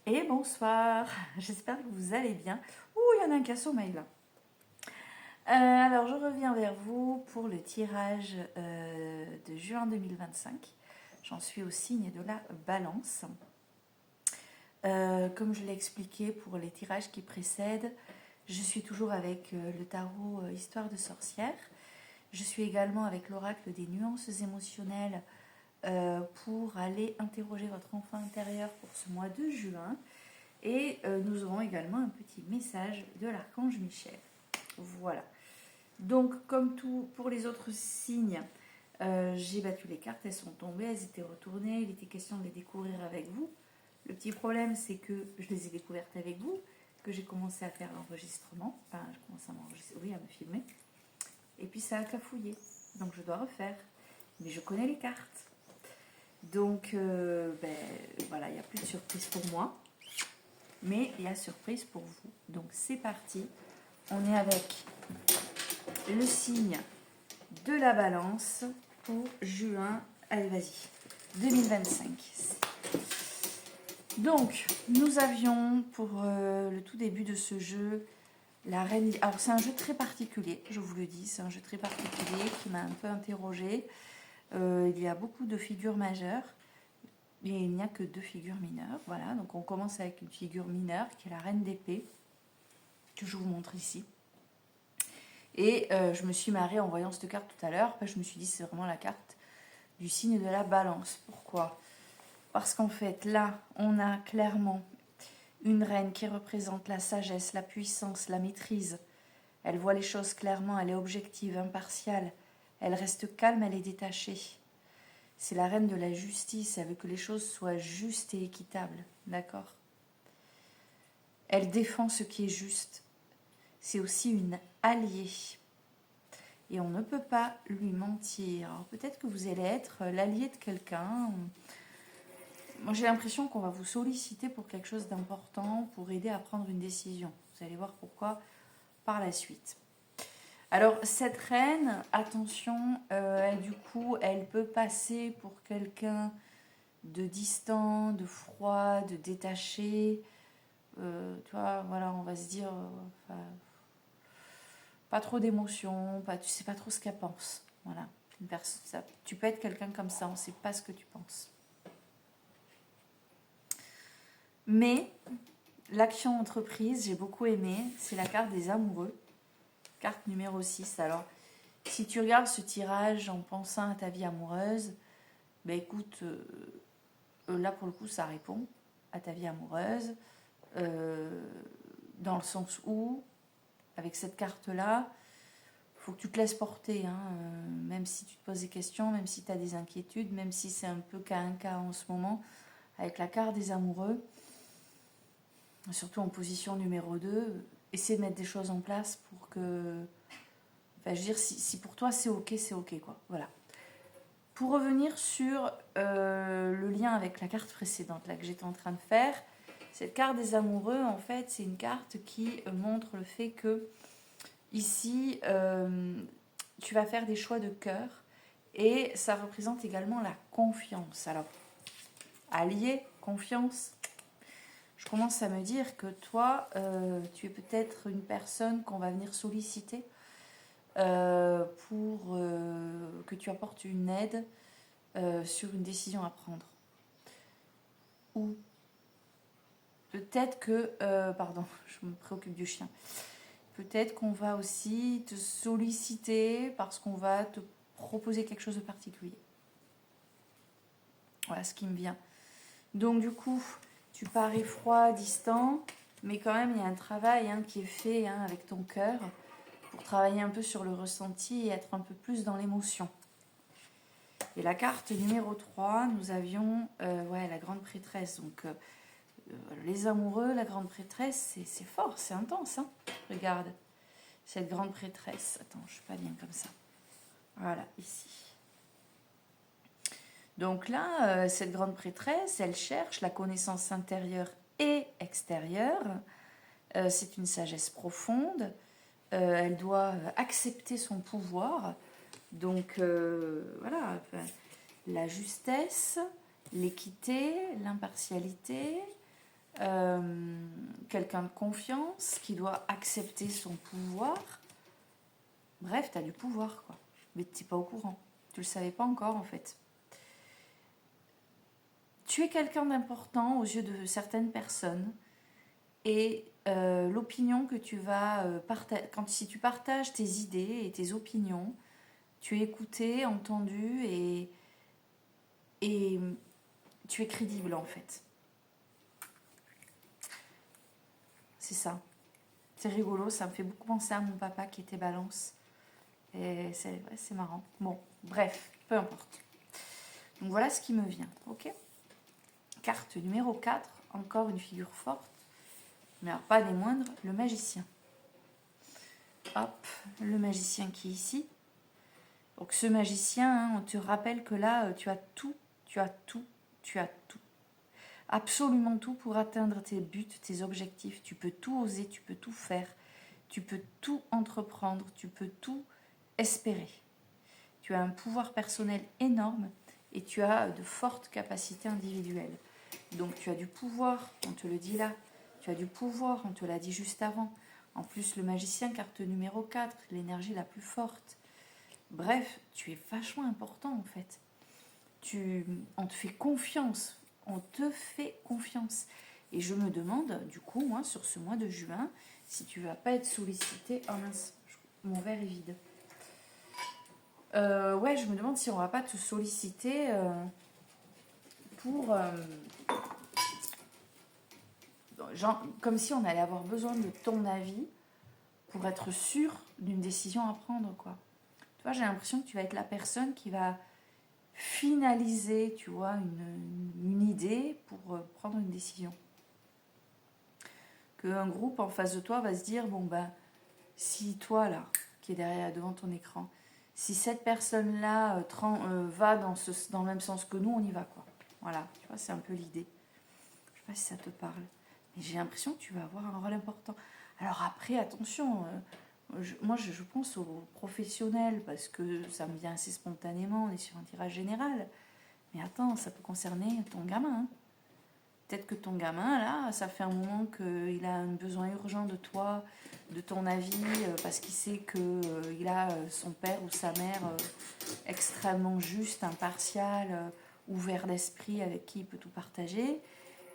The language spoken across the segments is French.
Et bonsoir, j'espère que vous allez bien. Ouh, il y en a un qui a sommeil là. Alors, je reviens vers vous pour le tirage de juin 2025. J'en suis au signe de la balance. Comme je l'ai expliqué pour les tirages qui précèdent, je suis toujours avec le tarot Histoire de sorcière. Je suis également avec l'oracle des nuances émotionnelles pour aller interroger votre enfant intérieur pour ce mois de juin. Et nous aurons également un petit message de l'archange Michel. Voilà. Donc, comme tout pour les autres signes, j'ai battu les cartes, elles sont tombées, elles étaient retournées, il était question de les découvrir avec vous. Le petit problème, c'est que je les ai découvertes avec vous, que j'ai commencé à faire l'enregistrement, enfin, je commence à m'enregistrer, oui, à me filmer, et puis ça a cafouillé, donc je dois refaire. Mais je connais les cartes. Donc, voilà, il n'y a plus de surprise pour moi. Mais il y a surprise pour vous. Donc c'est parti. On est avec le signe de la balance pour juin. Allez, vas-y. 2025. Donc, nous avions pour le tout début de ce jeu la reine. Alors, c'est un jeu très particulier, je vous le dis. C'est un jeu très particulier qui m'a un peu interrogée. Il y a beaucoup de figures majeures. Et il n'y a que 2 figures mineures. Voilà, donc on commence avec une figure mineure qui est la reine d'épée, que je vous montre ici. Et je me suis marrée en voyant cette carte tout à l'heure. Je me suis dit c'est vraiment la carte du signe de la balance. Pourquoi? Parce qu'en fait là, on a clairement une reine qui représente la sagesse, la puissance, la maîtrise. Elle voit les choses clairement, elle est objective, impartiale. Elle reste calme, elle est détachée. C'est la reine de la justice, elle veut que les choses soient justes et équitables, d'accord? Elle défend ce qui est juste. C'est aussi une alliée. Et on ne peut pas lui mentir. Alors peut-être que vous allez être l'allié de quelqu'un. Moi j'ai l'impression qu'on va vous solliciter pour quelque chose d'important, pour aider à prendre une décision. Vous allez voir pourquoi par la suite. Alors cette reine, attention, du coup, elle peut passer pour quelqu'un de distant, de froid, de détaché. Tu vois, voilà, on va se dire, pas trop d'émotions, tu sais pas trop ce qu'elle pense. Voilà, tu peux être quelqu'un comme ça, on ne sait pas ce que tu penses. Mais l'action entreprise, j'ai beaucoup aimé, c'est la carte des amoureux, carte numéro 6. Alors, si tu regardes ce tirage en pensant à ta vie amoureuse, ben écoute, là pour le coup ça répond à ta vie amoureuse, dans le sens où, avec cette carte-là, il faut que tu te laisses porter, hein, même si tu te poses des questions, même si tu as des inquiétudes, même si c'est un peu cas un cas en ce moment, avec la carte des amoureux, surtout en position numéro 2, essaie de mettre des choses en place pour que... Enfin, je veux dire, si pour toi c'est ok, quoi. Voilà. Pour revenir sur le lien avec la carte précédente là, que j'étais en train de faire, cette carte des amoureux, en fait, c'est une carte qui montre le fait que ici, tu vas faire des choix de cœur et ça représente également la confiance. Alors, allié, confiance, je commence à me dire que toi, tu es peut-être une personne qu'on va venir solliciter pour que tu apportes une aide sur une décision à prendre. Ou peut-être que... pardon, je me préoccupe du chien. Peut-être qu'on va aussi te solliciter parce qu'on va te proposer quelque chose de particulier. Voilà ce qui me vient. Donc du coup, tu parais froid, distant, mais quand même il y a un travail qui est fait avec ton cœur pour travailler un peu sur le ressenti et être un peu plus dans l'émotion. Et la carte numéro 3, nous avions la grande prêtresse. Donc les amoureux, la grande prêtresse, c'est fort, c'est intense. Hein. Regarde, cette grande prêtresse. Attends, je ne suis pas bien comme ça. Voilà, ici. Donc là, cette grande prêtresse, elle cherche la connaissance intérieure et extérieure. C'est une sagesse profonde. Elle doit accepter son pouvoir. Donc voilà, la justesse, l'équité, l'impartialité, quelqu'un de confiance qui doit accepter son pouvoir. Bref, tu as du pouvoir, quoi. Mais tu n'es pas au courant. Tu ne le savais pas encore, en fait. Tu es quelqu'un d'important aux yeux de certaines personnes. Et l'opinion que tu vas partager, si tu partages tes idées et tes opinions, tu es écouté, entendu et tu es crédible, en fait. C'est ça. C'est rigolo, ça me fait beaucoup penser à mon papa qui était balance. Et c'est marrant. Bon, bref, peu importe. Donc voilà ce qui me vient, ok? Carte numéro 4, encore une figure forte, mais alors pas des moindres, le magicien. Hop, le magicien qui est ici. Donc ce magicien, hein, on te rappelle que là, tu as tout. Absolument tout pour atteindre tes buts, tes objectifs. Tu peux tout oser, tu peux tout faire. Tu peux tout entreprendre, tu peux tout espérer. Tu as un pouvoir personnel énorme et tu as de fortes capacités individuelles. Donc tu as du pouvoir, on te le dit là. Tu as du pouvoir, on te l'a dit juste avant. En plus, le magicien, carte numéro 4, l'énergie la plus forte. Bref, tu es vachement important en fait. On te fait confiance. On te fait confiance. Et je me demande, du coup, moi, sur ce mois de juin, si tu ne vas pas être sollicité. Oh mince, mon verre est vide. Ouais, je me demande si on va pas te solliciter pour... genre, comme si on allait avoir besoin de ton avis pour être sûr d'une décision à prendre, quoi. Tu vois, j'ai l'impression que tu vas être la personne qui va finaliser, tu vois, une idée pour prendre une décision. Qu'un groupe en face de toi va se dire, bon ben, si toi là, qui est derrière, devant ton écran, si cette personne-là va dans le même sens que nous, on y va, quoi. Voilà, tu vois, c'est un peu l'idée. Je sais pas si ça te parle. Mais j'ai l'impression que tu vas avoir un rôle important. Alors après, attention, moi je pense aux professionnels parce que ça me vient assez spontanément, on est sur un tirage général. Mais attends, ça peut concerner ton gamin. Hein. Peut-être que ton gamin, là, ça fait un moment qu'il a un besoin urgent de toi, de ton avis, parce qu'il sait qu'il a son père ou sa mère extrêmement juste, impartial, ouvert d'esprit, avec qui il peut tout partager.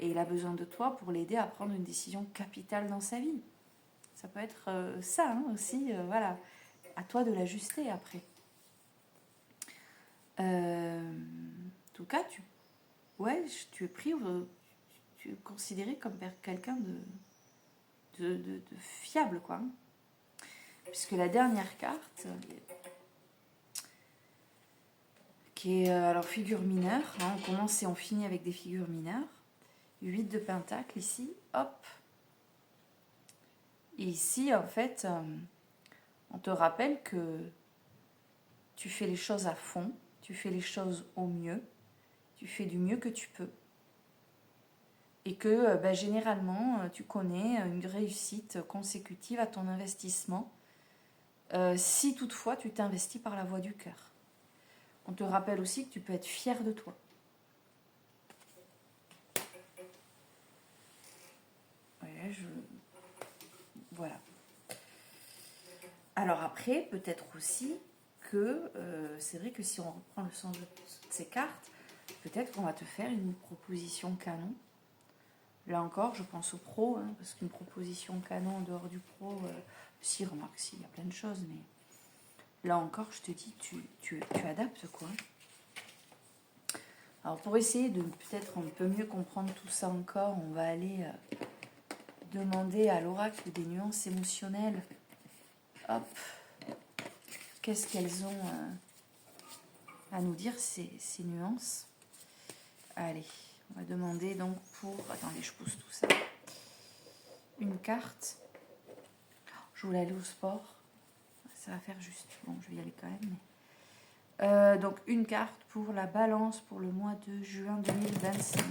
Et il a besoin de toi pour l'aider à prendre une décision capitale dans sa vie. Ça peut être ça hein, aussi, voilà. À toi de l'ajuster après. En tout cas, tu es pris, tu es considéré comme quelqu'un de fiable, quoi. Puisque la dernière carte, qui est alors figure mineure, hein, on commence et on finit avec des figures mineures. 8 de pentacle ici, hop. Et ici, en fait, on te rappelle que tu fais les choses à fond, tu fais les choses au mieux, tu fais du mieux que tu peux. Et que généralement, tu connais une réussite consécutive à ton investissement, si toutefois tu t'investis par la voie du cœur. On te rappelle aussi que tu peux être fier de toi. Ouais, voilà. Alors après, peut-être aussi que c'est vrai que si on reprend le sens de ces cartes, peut-être qu'on va te faire une proposition canon. Là encore, je pense au pro, hein, parce qu'une proposition canon en dehors du pro, si, remarque, si, il y a plein de choses, mais là encore, je te dis, tu adaptes, quoi. Alors, pour essayer de peut-être un peu mieux comprendre tout ça encore, on va aller demander à l'oracle des nuances émotionnelles. Hop, qu'est-ce qu'elles ont à nous dire, ces nuances. Allez, on va demander donc pour... Attendez, je pousse tout ça. Une carte. Je voulais aller au sport. Ça va faire juste. Bon, je vais y aller quand même. Mais... donc, une carte pour la balance pour le mois de juin 2025.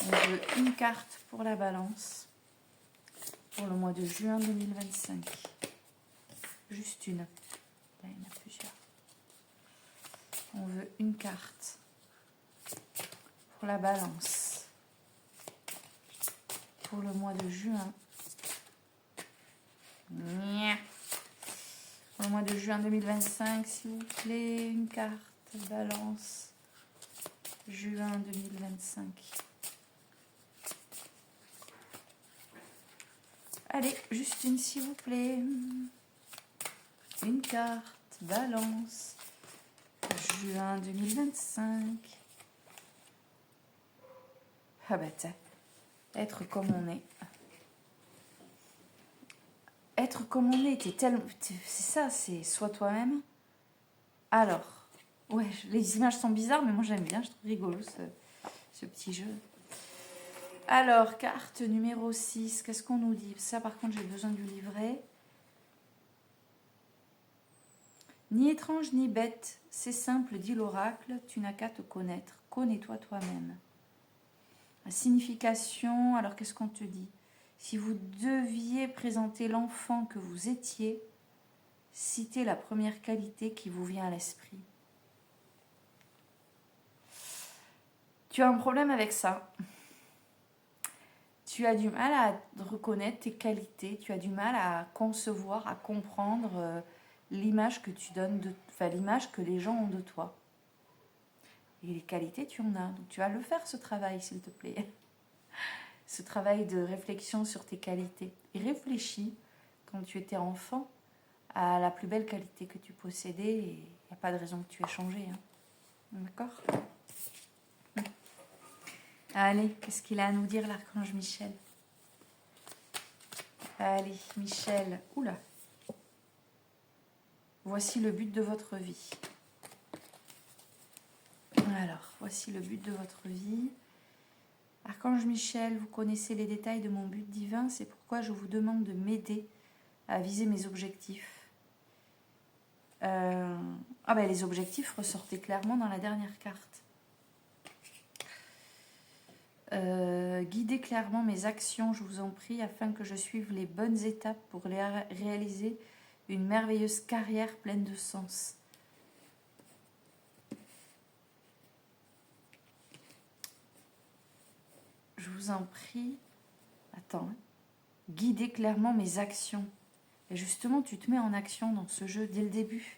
On veut une carte pour la balance pour le mois de juin 2025. Juste une. Là, il y en a plusieurs. On veut une carte pour la balance pour le mois de juin. Pour le mois de juin 2025, s'il vous plaît, une carte, balance, juin 2025. Allez, juste une, s'il vous plaît. Une carte, balance, juin 2025. Ah bah tiens, être comme on est. Être comme on est, c'est ça, c'est sois toi-même. Alors, ouais, les images sont bizarres, mais moi j'aime bien, je trouve rigolo ce petit jeu. Alors, carte numéro 6, qu'est-ce qu'on nous dit? Ça, par contre, j'ai besoin du livret. Ni étrange ni bête, c'est simple, dit l'oracle, tu n'as qu'à te connaître. Connais-toi toi-même. La signification, alors qu'est-ce qu'on te dit? Si vous deviez présenter l'enfant que vous étiez, citez la première qualité qui vous vient à l'esprit. Tu as un problème avec ça. Tu as du mal à reconnaître tes qualités, tu as du mal à concevoir, à comprendre l'image que tu donnes, l'image que les gens ont de toi. Et les qualités, tu en as. Donc tu vas le faire, ce travail, s'il te plaît. Ce travail de réflexion sur tes qualités. Et réfléchis, quand tu étais enfant, à la plus belle qualité que tu possédais. Et il n'y a pas de raison que tu aies changé. Hein. D'accord ? Allez, qu'est-ce qu'il a à nous dire, l'archange Michel? Allez, Michel. Oula. Voici le but de votre vie. Alors, voici le but de votre vie. Archange Michel, vous connaissez les détails de mon but divin, c'est pourquoi je vous demande de m'aider à viser mes objectifs. Les objectifs ressortaient clairement dans la dernière carte. Guidez clairement mes actions, je vous en prie, afin que je suive les bonnes étapes pour réaliser une merveilleuse carrière pleine de sens. Je vous en prie. Attends. Guidez clairement mes actions. Et justement, tu te mets en action dans ce jeu dès le début.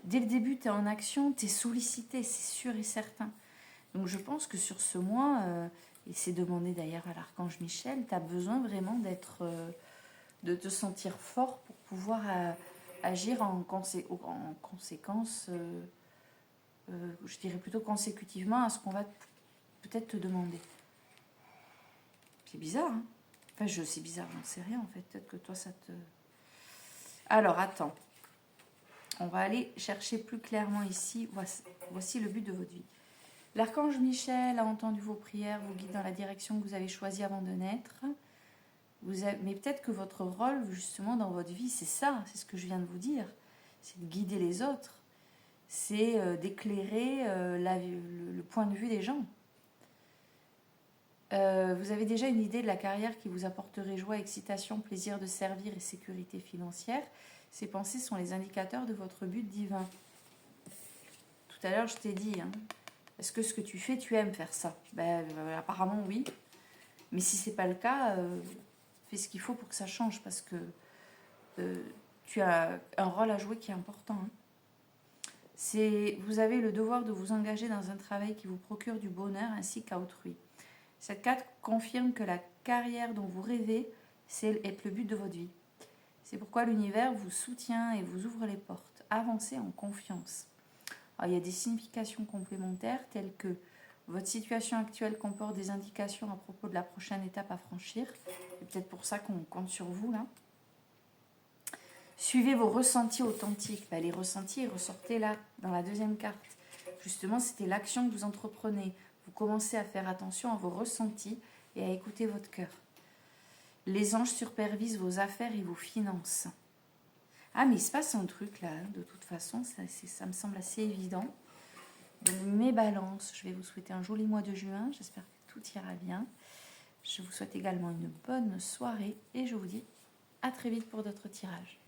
Dès le début, tu es en action, tu es sollicité, c'est sûr et certain. Donc je pense que sur ce mois, et c'est demandé d'ailleurs à l'archange Michel, tu as besoin vraiment de te sentir fort pour pouvoir agir en conséquence, je dirais plutôt consécutivement à ce qu'on va peut-être te demander. C'est bizarre, hein? Enfin, c'est bizarre, j'en sais rien en fait. Peut-être que toi, ça te... Alors, attends. On va aller chercher plus clairement ici. Voici le but de votre vie. L'archange Michel a entendu vos prières, vous guide dans la direction que vous avez choisie avant de naître. Mais peut-être que votre rôle, justement, dans votre vie, c'est ça. C'est ce que je viens de vous dire. C'est de guider les autres. C'est d'éclairer le point de vue des gens. Vous avez déjà une idée de la carrière qui vous apporterait joie, excitation, plaisir de servir et sécurité financière. Ces pensées sont les indicateurs de votre but divin. Tout à l'heure, je t'ai dit, hein, est-ce que ce que tu fais, tu aimes faire ça? Apparemment, oui. Mais si ce n'est pas le cas, fais ce qu'il faut pour que ça change, parce que tu as un rôle à jouer qui est important. Hein. Vous avez le devoir de vous engager dans un travail qui vous procure du bonheur ainsi qu'à autrui. Cette carte confirme que la carrière dont vous rêvez est le but de votre vie. C'est pourquoi l'univers vous soutient et vous ouvre les portes. Avancez en confiance. Alors, il y a des significations complémentaires telles que votre situation actuelle comporte des indications à propos de la prochaine étape à franchir. C'est peut-être pour ça qu'on compte sur vous là. Suivez vos ressentis authentiques. Les ressentis, ils ressortaient là dans la deuxième carte. Justement, c'était l'action que vous entreprenez. Vous commencez à faire attention à vos ressentis et à écouter votre cœur. Les anges supervisent vos affaires et vos finances. Ah, mais il se passe un truc là, de toute façon, ça me semble assez évident. Donc, mes balances, je vais vous souhaiter un joli mois de juin. J'espère que tout ira bien. Je vous souhaite également une bonne soirée et je vous dis à très vite pour d'autres tirages.